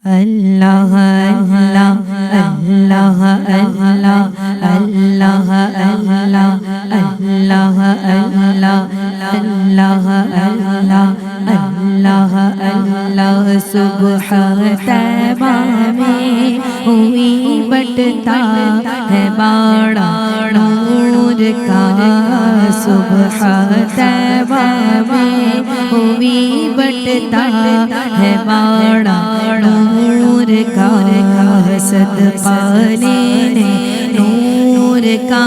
اللہ اللہ اللہ اللہ اللہ اللہ اللہ اللہ اللہ اللہ اللہ صبح طیبہ میں ہوئی بٹتا ہے باڑا نور کا صبح طیبہ میں ہوئی بٹتا ہے باڑا نور کا صدقہ لینے نور کا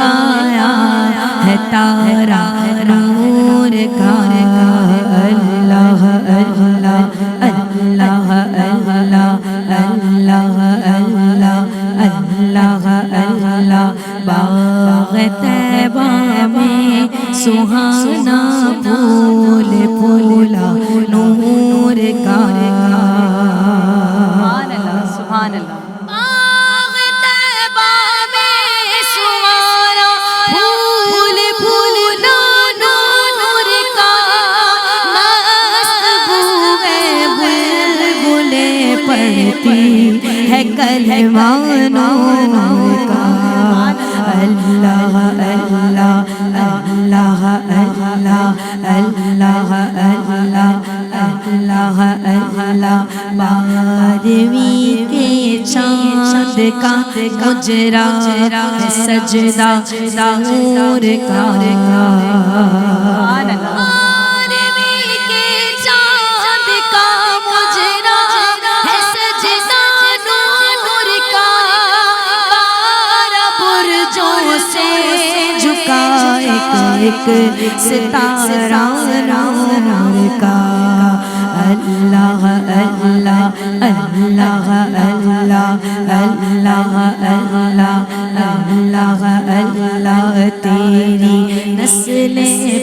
آیا ہے تارا نور کا اللہ اللہ اللہ اللہ اللہ اللہ اللہ اللہ باغ طیبہ میں سہانا پھول پھولا نور کا سبحان اللہ باغ طیبہ میں سہانا پھول پھولا نور کا مست بوئے بلبلیں پڑھتی ہے کلمہ نور کا اللہ اللہ اللہ اللہ اللہ اللہ اللہ اللہ بارہویں کے چاند کا گجرا سجدہ نور کا ایک ستارہ نور کا اللہ اللہ اللہ اللہ اللہ اللہ اللہ تیری نسل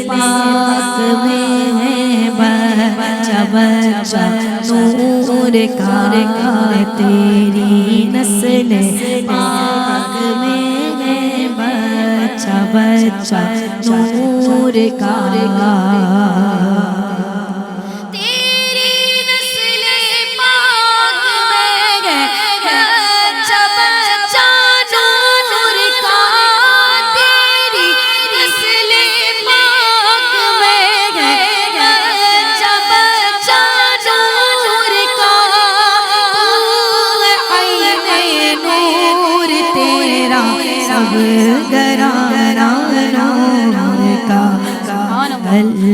پاک میں ہے بچہ بچہ نور کا تیری نسل پاک میں ہے بچہ بچہ نور کا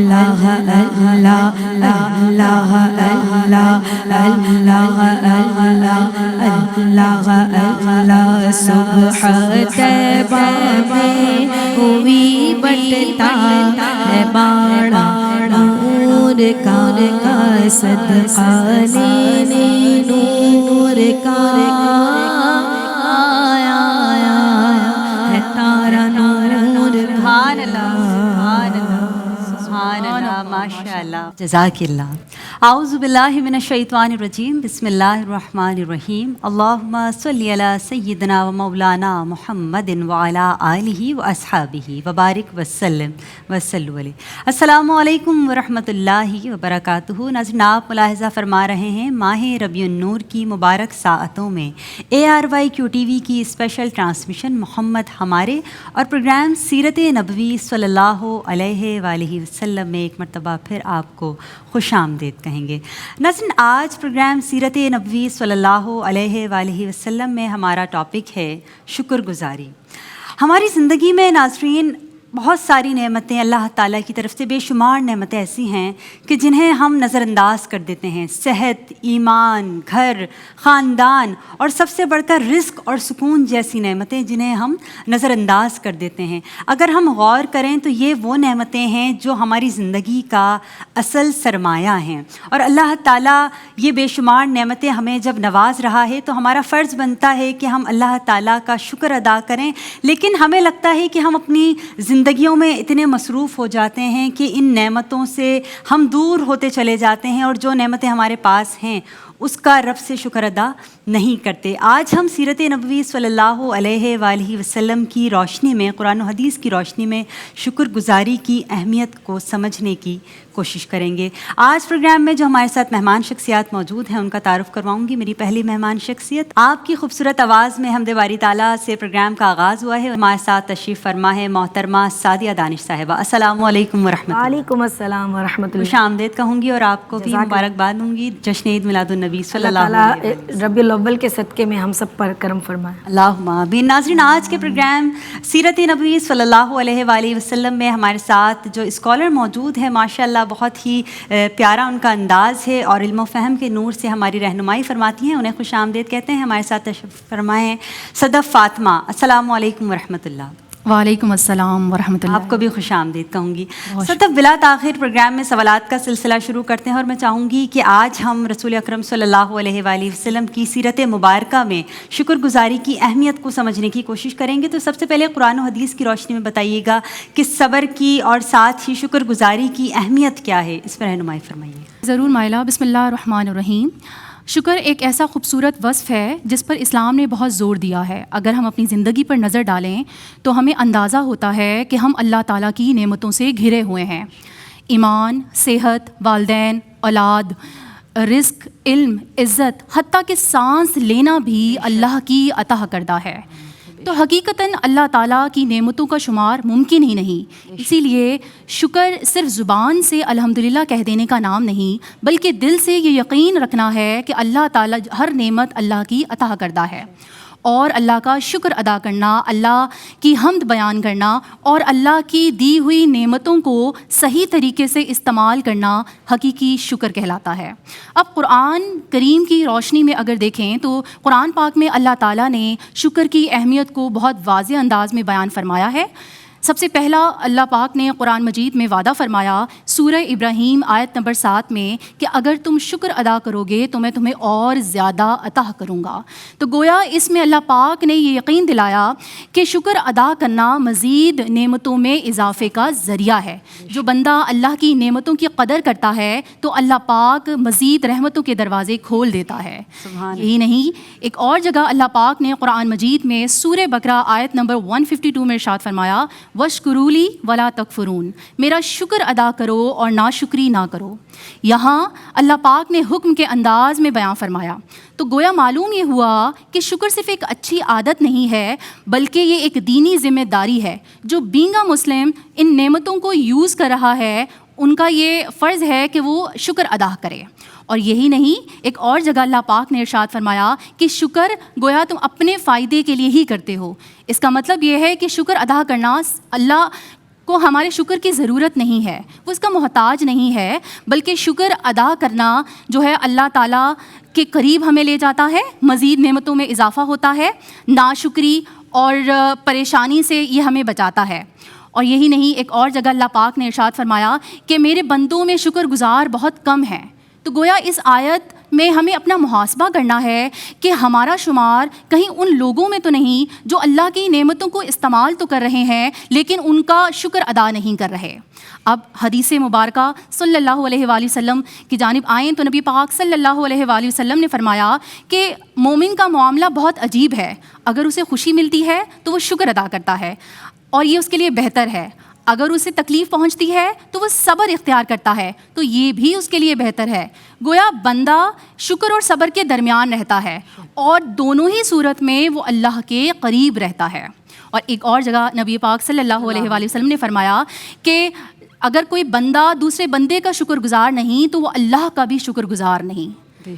اللہ اللہ اللہ اللہ اللہ اللہ اللہ صبح طیبہ میں ہوئی بٹتا ہے باڑا نور کا صدقہ لینے نور کا آیا ہے تارا نور سبحان اللہ ماشاءاللہ جزاک اللہ اعوذ باللہ من الشیطان الرجیم بسم اللہ الرحمن الرحیم اللہم صلی علی سیدنا و مولانا محمد وعلی آلہ و اصحابہ وبارک وسلم وصلو علیہ۔ السلام علیکم ورحمۃ اللہ وبرکاتہ۔ ناظرین، آپ ملاحظہ فرما رہے ہیں ماہ ربیع النور کی مبارک ساعتوں میں ARYQ TV کی اسپیشل ٹرانسمیشن محمد ہمارے اور پروگرام سیرت نبوی صلی اللہ علیہ وآلہ وسلم میں ایک مرتبہ پھر آپ کو خوش آمدید کہیں گے۔ ناظرین، آج پروگرام سیرت نبوی صلی اللہ علیہ وآلہ وسلم میں ہمارا ٹاپک ہے شکر گزاری۔ ہماری زندگی میں ناظرین بہت ساری نعمتیں اللہ تعالیٰ کی طرف سے بے شمار نعمتیں ایسی ہیں کہ جنہیں ہم نظر انداز کر دیتے ہیں۔ صحت، ایمان، گھر، خاندان اور سب سے بڑھ کر رزق اور سکون جیسی نعمتیں جنہیں ہم نظر انداز کر دیتے ہیں۔ اگر ہم غور کریں تو یہ وہ نعمتیں ہیں جو ہماری زندگی کا اصل سرمایہ ہیں، اور اللہ تعالیٰ یہ بے شمار نعمتیں ہمیں جب نواز رہا ہے تو ہمارا فرض بنتا ہے کہ ہم اللہ تعالیٰ کا شکر ادا کریں، لیکن ہمیں لگتا ہے کہ ہم اپنی زندگیوں میں اتنے مصروف ہو جاتے ہیں کہ ان نعمتوں سے ہم دور ہوتے چلے جاتے ہیں، اور جو نعمتیں ہمارے پاس ہیں اس کا رب سے شکر ادا نہیں کرتے۔ آج ہم سیرت نبوی صلی اللہ علیہ وآلہ وسلم کی روشنی میں، قرآن و حدیث کی روشنی میں شکر گزاری کی اہمیت کو سمجھنے کی کوشش کریں گے۔ آج پروگرام میں جو ہمارے ساتھ مہمان شخصیات موجود ہیں ان کا تعارف کرواؤں گی۔ میری پہلی مہمان شخصیت، آپ کی خوبصورت آواز میں حمد باری تعالیٰ سے پروگرام کا آغاز ہوا ہے، ہمارے ساتھ تشریف فرما ہے محترمہ سعدیہ دانش صاحبہ۔ السلام علیکم ورحمۃ اللہ۔ وعلیکم السلام ورحمۃ اللہ۔ خوش آمدید کہوں گی اور آپ کو بھی مبارکباد دوں گی جشن عید میلاد النبی صلی اللہ علیہ وسلم۔ ربیع الاول کے صدقے میں ہم سب پر کرم فرمائے۔ اللہم آمین۔ ناظرین، آج کے پروگرام سیرت نبوی صلی اللہ علیہ وآلہ وسلم میں ہمارے ساتھ جو اسکالر موجود ہے، ماشاءاللہ بہت ہی پیارا ان کا انداز ہے اور علم و فہم کے نور سے ہماری رہنمائی فرماتی ہیں، انہیں خوش آمدید کہتے ہیں۔ ہمارے ساتھ تشریف فرمائے ہیں صدف فاطمہ۔ السلام علیکم ورحمۃ اللہ۔ وعلیکم السلام ورحمۃ اللہ۔ آپ کو بھی خوش آمدید کہوں گی۔ صدف، بلا تاخیر پروگرام میں سوالات کا سلسلہ شروع کرتے ہیں اور میں چاہوں گی کہ آج ہم رسول اکرم صلی اللہ علیہ وآلہ وسلم کی سیرت مبارکہ میں شکر گزاری کی اہمیت کو سمجھنے کی کوشش کریں گے۔ تو سب سے پہلے قرآن و حدیث کی روشنی میں بتائیے گا کہ صبر کی اور ساتھ ہی شکر گزاری کی اہمیت کیا ہے، اس پر رہنمائی فرمائیے۔ ضرور مائلہ۔ بسم اللہ الرحمن الرحیم۔ شکر ایک ایسا خوبصورت وصف ہے جس پر اسلام نے بہت زور دیا ہے۔ اگر ہم اپنی زندگی پر نظر ڈالیں تو ہمیں اندازہ ہوتا ہے کہ ہم اللہ تعالیٰ کی نعمتوں سے گھرے ہوئے ہیں۔ ایمان، صحت، والدین، اولاد، رزق، علم، عزت، حتیٰ کہ سانس لینا بھی اللہ کی عطا کردہ ہے۔ تو حقیقتاً اللہ تعالیٰ کی نعمتوں کا شمار ممکن ہی نہیں۔ اسی لیے شکر صرف زبان سے الحمدللہ کہہ دینے کا نام نہیں، بلکہ دل سے یہ یقین رکھنا ہے کہ اللہ تعالیٰ ہر نعمت اللہ کی عطا کردہ ہے، اور اللہ کا شکر ادا کرنا، اللہ کی حمد بیان کرنا اور اللہ کی دی ہوئی نعمتوں کو صحیح طریقے سے استعمال کرنا حقیقی شکر کہلاتا ہے۔ اب قرآن کریم کی روشنی میں اگر دیکھیں تو قرآن پاک میں اللہ تعالیٰ نے شکر کی اہمیت کو بہت واضح انداز میں بیان فرمایا ہے۔ سب سے پہلا اللہ پاک نے قرآن مجید میں وعدہ فرمایا سورہ ابراہیم آیت نمبر 7 میں کہ اگر تم شکر ادا کرو گے تو میں تمہیں اور زیادہ عطا کروں گا۔ تو گویا اس میں اللہ پاک نے یہ یقین دلایا کہ شکر ادا کرنا مزید نعمتوں میں اضافے کا ذریعہ ہے۔ جو بندہ اللہ کی نعمتوں کی قدر کرتا ہے تو اللہ پاک مزید رحمتوں کے دروازے کھول دیتا ہے۔ یہی نہیں، ایک اور جگہ اللہ پاک نے قرآن مجید میں سورہ بقرہ آیت نمبر 152 میں ارشاد فرمایا وَاشْكُرُوا لِي وَلَا تَكْفُرُونَ، میرا شکر ادا کرو اور ناشکری نہ کرو۔ یہاں اللہ پاک نے حکم کے انداز میں بیان فرمایا، تو گویا معلوم یہ ہوا کہ شکر صرف ایک اچھی عادت نہیں ہے بلکہ یہ ایک دینی ذمہ داری ہے۔ جو بینگا مسلم ان نعمتوں کو یوز کر رہا ہے ان کا یہ فرض ہے کہ وہ شکر ادا کرے۔ اور یہی نہیں، ایک اور جگہ اللہ پاک نے ارشاد فرمایا کہ شکر گویا تم اپنے فائدے کے لیے ہی کرتے ہو۔ اس کا مطلب یہ ہے کہ شکر ادا کرنا، اللہ کو ہمارے شکر کی ضرورت نہیں ہے، وہ اس کا محتاج نہیں ہے، بلکہ شکر ادا کرنا جو ہے اللہ تعالیٰ کے قریب ہمیں لے جاتا ہے، مزید نعمتوں میں اضافہ ہوتا ہے، ناشکری اور پریشانی سے یہ ہمیں بچاتا ہے۔ اور یہی نہیں، ایک اور جگہ اللہ پاک نے ارشاد فرمایا کہ میرے بندوں میں شکر گزار بہت کم ہیں۔ تو گویا اس آیت میں ہمیں اپنا محاسبہ کرنا ہے کہ ہمارا شمار کہیں ان لوگوں میں تو نہیں جو اللہ کی نعمتوں کو استعمال تو کر رہے ہیں لیکن ان کا شکر ادا نہیں کر رہے۔ اب حدیث مبارکہ صلی اللہ علیہ وآلہ وسلم کی جانب آئیں تو نبی پاک صلی اللہ علیہ وآلہ وسلم نے فرمایا کہ مومن کا معاملہ بہت عجیب ہے، اگر اسے خوشی ملتی ہے تو وہ شکر ادا کرتا ہے اور یہ اس کے لیے بہتر ہے، اگر اسے تکلیف پہنچتی ہے تو وہ صبر اختیار کرتا ہے تو یہ بھی اس کے لیے بہتر ہے۔ گویا بندہ شکر اور صبر کے درمیان رہتا ہے اور دونوں ہی صورت میں وہ اللہ کے قریب رہتا ہے۔ اور ایک اور جگہ نبی پاک صلی اللہ علیہ وآلہ وسلم نے فرمایا کہ اگر کوئی بندہ دوسرے بندے کا شکر گزار نہیں تو وہ اللہ کا بھی شکر گزار نہیں۔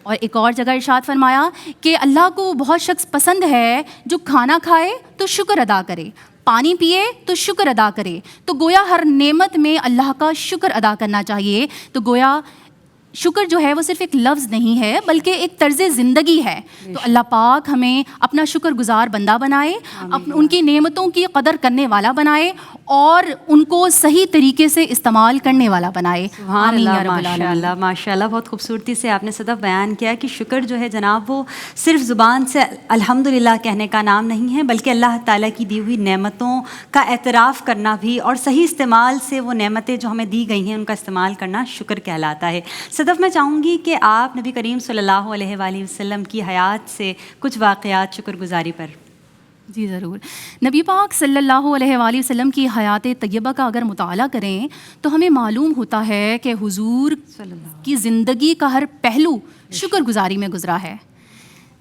اور ایک اور جگہ ارشاد فرمایا کہ اللہ کو بہت شخص پسند ہے جو کھانا کھائے تو شکر ادا کرے، پانی پیے تو شکر ادا کرے۔ تو گویا ہر نعمت میں اللہ کا شکر ادا کرنا چاہیے۔ تو گویا شکر جو ہے وہ صرف ایک لفظ نہیں ہے بلکہ ایک طرز زندگی ہے۔ تو اللہ پاک ہمیں اپنا شکر گزار بندہ بنائے، ان کی نعمتوں کی قدر کرنے والا بنائے اور ان کو صحیح طریقے سے استعمال کرنے والا بنائے. سبحان آمین یا اللہ، رب ماشاء العالمین. اللہ ماشاء اللہ. بہت خوبصورتی سے آپ نے صدف بیان کیا کہ شکر جو ہے جناب وہ صرف زبان سے الحمدللہ کہنے کا نام نہیں ہے، بلکہ اللہ تعالیٰ کی دی ہوئی نعمتوں کا اعتراف کرنا بھی، اور صحیح استعمال سے وہ نعمتیں جو ہمیں دی گئی ہیں ان کا استعمال کرنا شکر کہلاتا ہے. صدف میں چاہوں گی کہ آپ نبی کریم صلی اللہ علیہ وآلہ وسلم کی حیات سے کچھ واقعات شکر گزاری پر. جی ضرور. نبی پاک صلی اللہ علیہ وآلہ وسلم کی حیات طیبہ کا اگر مطالعہ کریں تو ہمیں معلوم ہوتا ہے کہ حضور کی زندگی کا ہر پہلو شکر گزاری میں گزرا ہے.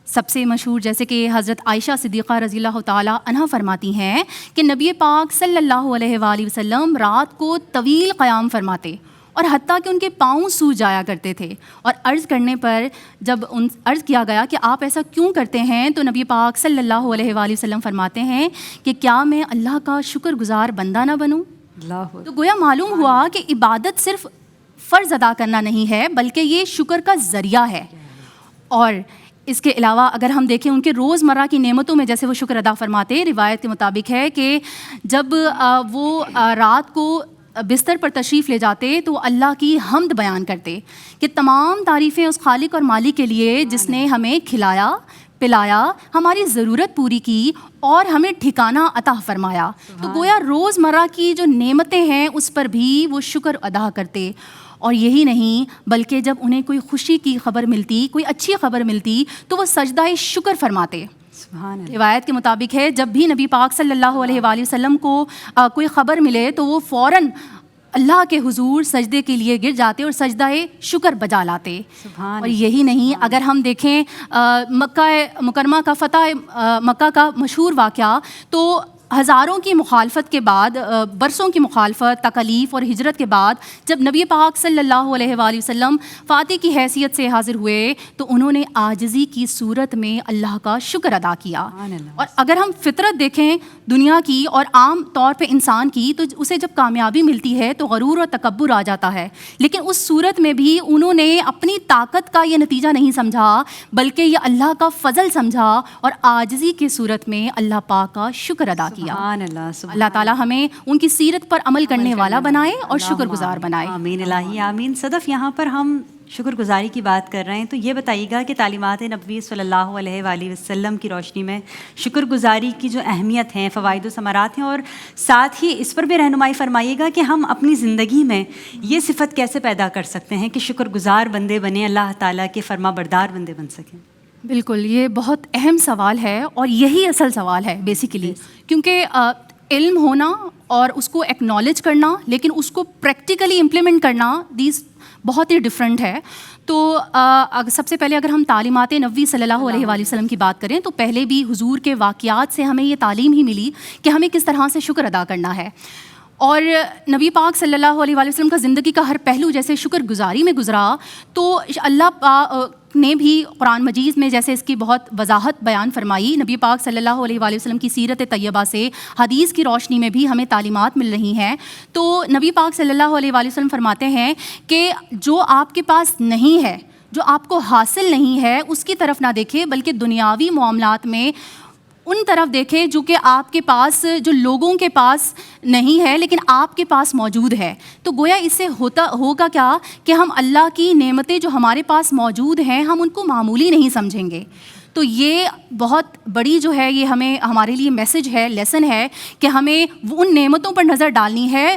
سب سے مشہور جیسے کہ حضرت عائشہ صدیقہ رضی اللہ تعالیٰ عنہا فرماتی ہیں کہ نبی پاک صلی اللہ علیہ وآلہ وسلم رات کو طویل قیام فرماتے اور حتیٰ کہ ان کے پاؤں سوج جایا کرتے تھے. اور عرض کرنے پر جب عرض کیا گیا کہ آپ ایسا کیوں کرتے ہیں تو نبی پاک صلی اللہ علیہ وآلہ وسلم فرماتے ہیں کہ کیا میں اللہ کا شکر گزار بندہ نہ بنوں. تو گویا معلوم ہوا کہ عبادت صرف فرض ادا کرنا نہیں ہے بلکہ یہ شکر کا ذریعہ ہے. اور اس کے علاوہ اگر ہم دیکھیں ان کے روزمرہ کی نعمتوں میں جیسے وہ شکر ادا فرماتے، روایت کے مطابق ہے کہ جب وہ رات کو بستر پر تشریف لے جاتے تو اللہ کی حمد بیان کرتے کہ تمام تعریفیں اس خالق اور مالک کے لیے جس نے ہمیں کھلایا پلایا، ہماری ضرورت پوری کی اور ہمیں ٹھکانہ عطا فرمایا. تو گویا روزمرہ کی جو نعمتیں ہیں اس پر بھی وہ شکر ادا کرتے. اور یہی نہیں بلکہ جب انہیں کوئی خوشی کی خبر ملتی، کوئی اچھی خبر ملتی تو وہ سجدہ شکر فرماتے. روایت کے مطابق ہے جب بھی نبی پاک صلی اللہ علیہ وآلہ وسلم کو کوئی خبر ملے تو وہ فوراً اللہ کے حضور سجدے کے لیے گر جاتے اور سجدہ شکر بجا لاتے. اور یہی نہیں اگر ہم دیکھیں مکہ مکرمہ کا فتح مکہ کا مشہور واقعہ تو ہزاروں کی مخالفت کے بعد، برسوں کی مخالفت، تکالیف اور ہجرت کے بعد جب نبی پاک صلی اللہ علیہ وآلہ وسلم فاتح کی حیثیت سے حاضر ہوئے تو انہوں نے عاجزی کی صورت میں اللہ کا شکر ادا کیا. اور اگر ہم فطرت دیکھیں دنیا کی اور عام طور پہ انسان کی تو اسے جب کامیابی ملتی ہے تو غرور اور تکبر آ جاتا ہے، لیکن اس صورت میں بھی انہوں نے اپنی طاقت کا یہ نتیجہ نہیں سمجھا بلکہ یہ اللہ کا فضل سمجھا اور عاجزی کی صورت میں اللہ پاک کا شکر ادا کیا. اللہ تعالیٰ ہمیں ان کی سیرت پر عمل کرنے والا بنائے اور شکر گزار بنائے. آمین الہی آمین. صدف یہاں پر ہم شکر گزاری کی بات کر رہے ہیں تو یہ بتائیے گا کہ تعلیمات نبوی صلی اللہ علیہ وآلہ وسلم کی روشنی میں شکر گزاری کی جو اہمیت ہیں، فوائد و ثمرات ہیں، اور ساتھ ہی اس پر بھی رہنمائی فرمائیے گا کہ ہم اپنی زندگی میں یہ صفت کیسے پیدا کر سکتے ہیں کہ شکر گزار بندے بنیں، اللہ تعالیٰ کے فرما بردار بندے بن سکیں. بالکل، یہ بہت اہم سوال ہے اور یہی اصل سوال ہے بیسیکلی، کیونکہ علم ہونا اور اس کو ایکنالج کرنا لیکن اس کو پریکٹیکلی امپلیمنٹ کرنا دیز بہت ہی ڈفرینٹ ہے. تو سب سے پہلے اگر ہم تعلیمات نبوی صلی اللہ علیہ وآلہ وسلم کی بات کریں تو پہلے بھی حضور کے واقعات سے ہمیں یہ تعلیم ہی ملی کہ ہمیں کس طرح سے شکر ادا کرنا ہے. اور نبی پاک صلی اللہ علیہ وآلہ وسلم کا زندگی کا ہر پہلو جیسے شکر گزاری میں گزرا تو اللہ نے بھی قرآن مجید میں جیسے اس کی بہت وضاحت بیان فرمائی. نبی پاک صلی اللہ علیہ وآلہ وسلم کی سیرت طیبہ سے حدیث کی روشنی میں بھی ہمیں تعلیمات مل رہی ہیں. تو نبی پاک صلی اللہ علیہ وآلہ وسلم فرماتے ہیں کہ جو آپ کے پاس نہیں ہے، جو آپ کو حاصل نہیں ہے اس کی طرف نہ دیکھے بلکہ دنیاوی معاملات میں ان طرف دیکھے جو کہ آپ کے پاس، جو لوگوں کے پاس نہیں ہے لیکن آپ کے پاس موجود ہے. تو گویا اس سے ہوگا کیا کہ ہم اللہ کی نعمتیں جو ہمارے پاس موجود ہیں ہم ان کو معمولی نہیں سمجھیں گے. تو یہ بہت بڑی جو ہے یہ ہمارے لیے میسج ہے، لیسن ہے کہ ہمیں ان نعمتوں پر نظر ڈالنی ہے،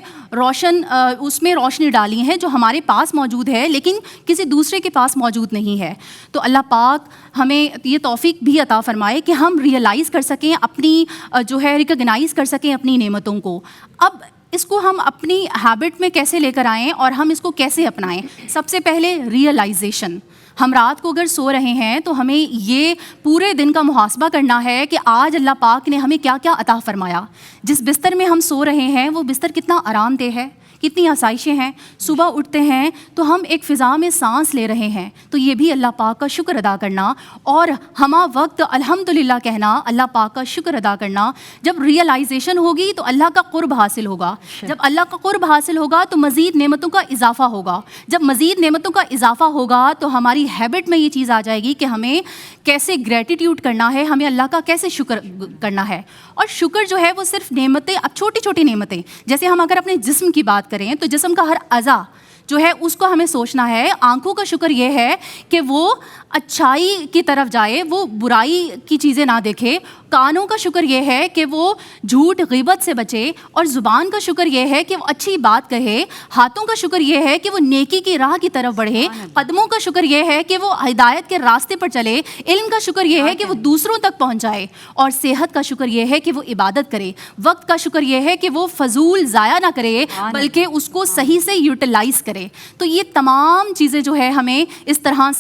اس میں روشنی ڈالنی ہے جو ہمارے پاس موجود ہے لیکن کسی دوسرے کے پاس موجود نہیں ہے. تو اللہ پاک ہمیں یہ توفیق بھی عطا فرمائے کہ ہم ریئلائز کر سکیں اپنی جو ہے ریکگنائز کر سکیں اپنی نعمتوں کو. اب اس کو ہم اپنی ہیبٹ میں کیسے لے کر آئیں اور ہم اس کو کیسے اپنائیں؟ سب سے پہلے ریئلائزیشن. ہم رات کو اگر سو رہے ہیں تو ہمیں یہ پورے دن کا محاسبہ کرنا ہے کہ آج اللہ پاک نے ہمیں کیا کیا عطا فرمایا. جس بستر میں ہم سو رہے ہیں وہ بستر کتنا آرام دہ ہے، کتنی آسائشیں ہیں. صبح اٹھتے ہیں تو ہم ایک فضا میں سانس لے رہے ہیں, تو یہ بھی اللہ پاک کا شکر ادا کرنا, اور ہمہ وقت الحمدللہ کہنا, اللہ پاک کا شکر ادا کرنا. جب ریئلائزیشن ہوگی تو اللہ کا قرب حاصل ہوگا. جب اللہ کا قرب حاصل ہوگا تو مزید نعمتوں کا اضافہ ہوگا. جب مزید نعمتوں کا اضافہ ہوگا تو ہماری ہیبٹ میں یہ چیز آ جائے گی کہ ہمیں کیسے گریٹیٹیوڈ کرنا ہے, ہمیں اللہ کا کیسے شکر کرنا ہے. اور شکر جو ہے وہ صرف نعمتیں, اب چھوٹی چھوٹی نعمتیں, جیسے ہم اگر اپنے جسم کی بات کریں تو جسم کا ہر اعضا جو ہے اس کو ہمیں سوچنا ہے. آنکھوں کا شکر یہ ہے کہ وہ اچھائی کی طرف جائے, وہ برائی کی چیزیں نہ دیکھے. کانوں کا شکر یہ ہے کہ وہ جھوٹ غیبت سے بچے. اور زبان کا شکر یہ ہے کہ وہ اچھی بات کہے. ہاتھوں کا شکر یہ ہے کہ وہ نیکی کی راہ کی طرف بڑھے. قدموں کا شکر یہ ہے کہ وہ ہدایت کے راستے پر چلے. علم کا شکر یہ ہے کہ وہ دوسروں تک پہنچ جائے. اور صحت کا شکر یہ ہے کہ وہ عبادت کرے. وقت کا شکر یہ ہے کہ وہ فضول ضائع نہ کرے بلکہ اس کو صحیح سے یوٹیلائز کرے. تو یہ تمام چیزیں جو ہے ہمیں اس طرح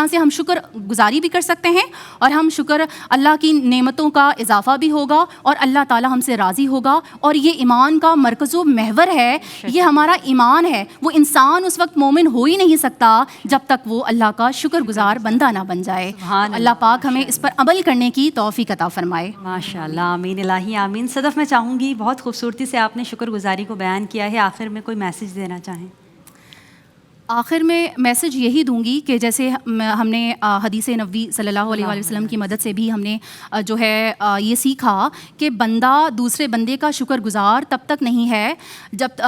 سے ہم شکر گزاری بھی کر سکتے ہیں, اور ہم شکر اللہ کی نعمتوں کا اضافہ بھی ہوگا, اور اللہ تعالی ہم سے راضی ہوگا. اور یہ ایمان کا مرکز و محور ہے, یہ ہمارا ایمان ہے. وہ انسان اس وقت مومن ہو ہی نہیں سکتا جب تک وہ اللہ کا شکر گزار بندہ نہ بن جائے. اللہ پاک ہمیں اس پر عمل کرنے کی توفیق عطا فرمائے. ماشاء اللہ, آمین الہی آمین. صدف, میں چاہوں گی, بہت خوبصورتی سے آپ نے شکر گزاری کو بیان کیا ہے, آخر میں کوئی میسیج دینا چاہیں؟ آخر میں میسج یہی دوں گی کہ جیسے ہم نے حدیث نبوی صلی اللہ علیہ وآلہ وسلم کی مدد سے بھی ہم نے جو ہے یہ سیکھا کہ بندہ دوسرے بندے کا شکر گزار تب تک نہیں ہے جب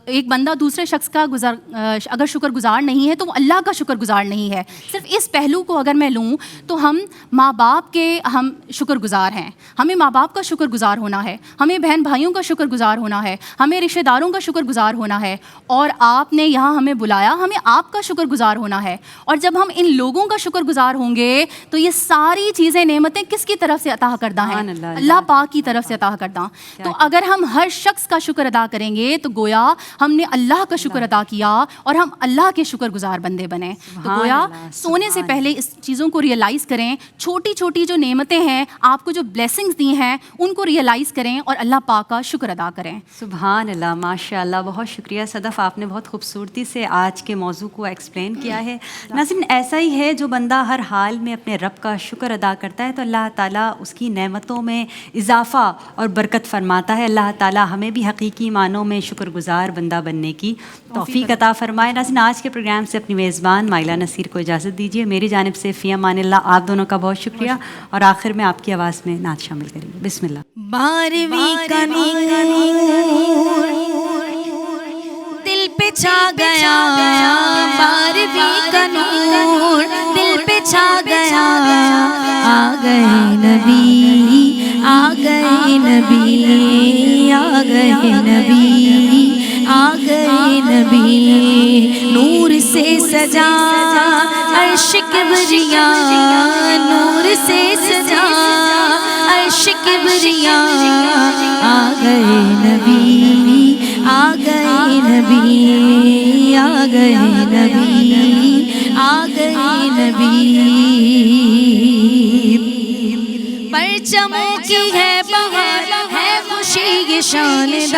ایک بندہ دوسرے شخص کا اگر شکر گزار نہیں ہے تو وہ اللہ کا شکر گزار نہیں ہے. صرف اس پہلو کو اگر میں لوں تو ہم ماں باپ کے ہم شکر گزار ہیں, ہمیں ماں باپ کا شکر گزار ہونا ہے, ہمیں بہن بھائیوں کا شکر گزار ہونا ہے, ہمیں رشتہ داروں کا شکر گزار ہونا ہے, اور آپ نے یہاں ہمیں ہمیں آپ کا شکر گزار ہونا ہے. اور جب ہم ان لوگوں کا شکر گزار ہوں گے تو یہ ساری چیزیں نعمتیں کس کی طرف سے عطا کردہ ہیں؟ اللہ پاک کی طرف سے عطا کردہ. تو اگر ہم ہر شخص کا شکر ادا کریں گے تو گویا ہم نے اللہ کا شکر ادا کیا اور ہم اللہ کے شکر گزار بندے بنے. تو گویا سونے سے پہلے اس چیزوں کو ریئلائز کریں, چھوٹی چھوٹی جو نعمتیں ہیں, آپ کو جو بلیسنگز دی ہیں ان کو ریئلائز کریں اور اللہ پاک کا شکر ادا کریں. سبحان اللہ, ماشاء اللہ, بہت شکریہ صدف, آپ نے بہت خوبصورتی سے آج کے موضوع کو ایکسپلین کیا ہے. ناظرین, ایسا ہی ہے جو بندہ ہر حال میں اپنے رب کا شکر ادا کرتا ہے تو اللہ تعالیٰ اس کی نعمتوں میں اضافہ اور برکت فرماتا ہے. اللہ تعالیٰ ہمیں بھی حقیقی معنوں میں شکر گزار بندہ بننے کی توفیق عطا فرمائے. ناظرین, آج کے پروگرام سے اپنی میزبان مائلہ نصیر کو اجازت دیجیے. میری جانب سے فی امان اللہ, آپ دونوں کا بہت شکریہ, اور آخر میں آپ کی آواز میں نعت شامل کریں گے. بسم اللہ. 12ویں کا دل پہ چھا گیا, 12ویں کا نور دل پہ چھا گیا. آ گئے نبی, آ گئے نبی, آ گئے نبی, آ گئے نبی. نور سے سجا عرش کبریا, نور سے سجا عرش کبریا. آ گئے نبی, آ گئے نبی, آ گئے نبی, آ گئے نبی. پرچموں کی ہے بہار, ہے خوشی یہ شاندار.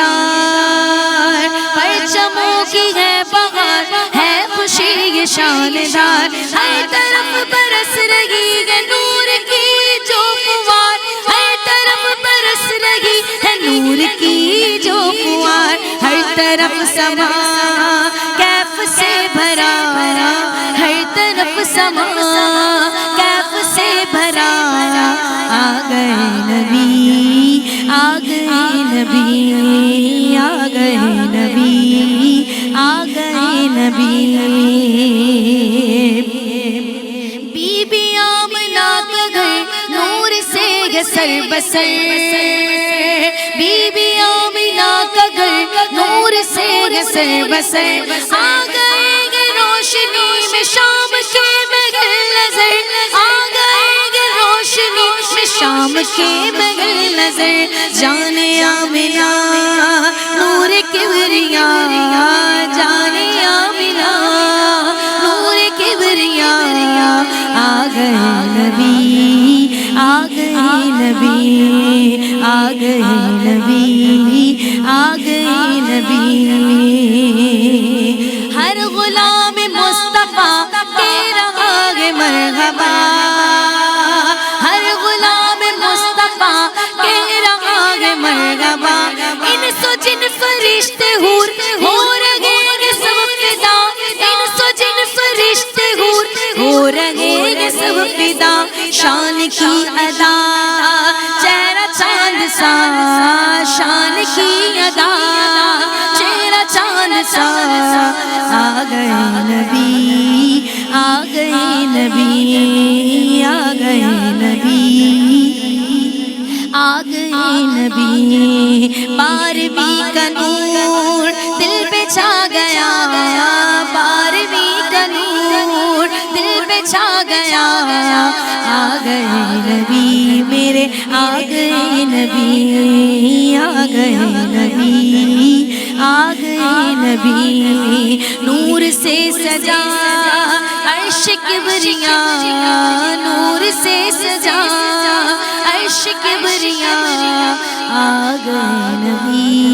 پرچموں کی ہے بہار, ہے خوشی یہ شاندار. ہر طرف برس رہی ہے نور کی جو فوار, ہر طرف برس رہی ہے نور کی جو فوار. ہر طرف سما کیف سے بھرا, ہر طرف سما کیف سے بھرا. آ گئے نبی, آ گئے نبی, آ گئے نبی, آ گئے نبی. بی بی آمنہ کا گھر نور سے ہے سر بسر, بی بی آمنہ کا گھر نور سے ہے سر بسر. آ گئے گے روشنی میں شام کے مغل نظر, آ گئے گے روشنی میں شام کے مغل نظر. جان آمنہ نور کبریا, جان آمنہ نور کبریا. آ گئے نبی, آ گئے نبی, آ گئے نبی, آ گئے نبی. ہر غلام مصطفیٰ کے رہا ہے مرحبا، ہر غلام مصطفیٰ کے رہا ہے مرحبا، انس و جن فرشتے حور ہو رہے ہیں سب فدا، انس و جن فرشتے حور ہو رہے ہیں سب فدا، شان کی ادا چہرہ چاند سا، شان کی ادا چہرہ چاند سا، آ گئے نبی آ گئے نبی آ گئے نبی آ گئے نبی، بارہویں کا نور دل پہ چھا گیا، بارہویں کا نور دل پہ چھا گیا، آ گئے نبی میرے، آ گئے نبی آ گئے نبی آ گئے نبی، نور سے سجا عرش کبریا، نور سے سجا عرش کبریا، آ گئے نبی